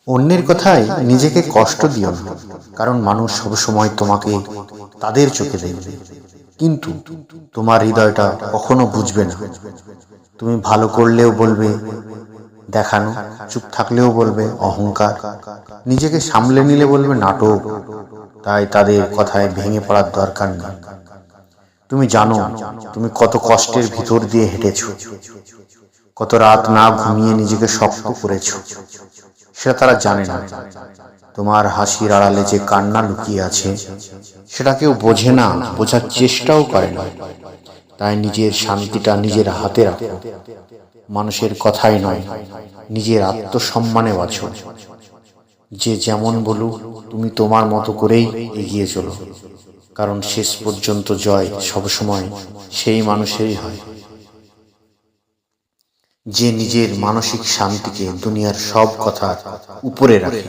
অন্যের কথায় নিজেকে কষ্ট দিও না, কারণ মানুষ সবসময় তোমাকে তাদের চোখে দেখবে, কিন্তু তোমার হৃদয়টা কখনো বুঝবে না। তুমি ভালো করলেও বলবে দেখানো, চুপ থাকলেও বলবে অহংকার, নিজেকে সামলে নিলে বলবে নাটক। তাই তাদের কথায় ভেঙে পড়ার দরকার নেই। তুমি জানো তুমি কত কষ্টের ভিতর দিয়ে হেঁটেছ, কত রাত না ঘুমিয়ে নিজেকে শক্ত করেছ, সেটা তারা জানে না। তোমার হাসির আড়ালে যে কান্না লুকিয়ে আছে সেটা কেউ বোঝে না, বোঝার চেষ্টাও করে না। তাই নিজের শান্তিটা নিজের হাতে রাখো, মানুষের কথাই নয়, নিজের আত্মসম্মানে বাঁচো। যে যেমন বলুক তুমি তোমার মতো করেই এগিয়ে চলো, কারণ শেষ পর্যন্ত জয় সবসময় সেই মানুষেরই হয় যে নিজের মানসিক শান্তিকে দুনিয়ার সব কথার উপরে রাখে।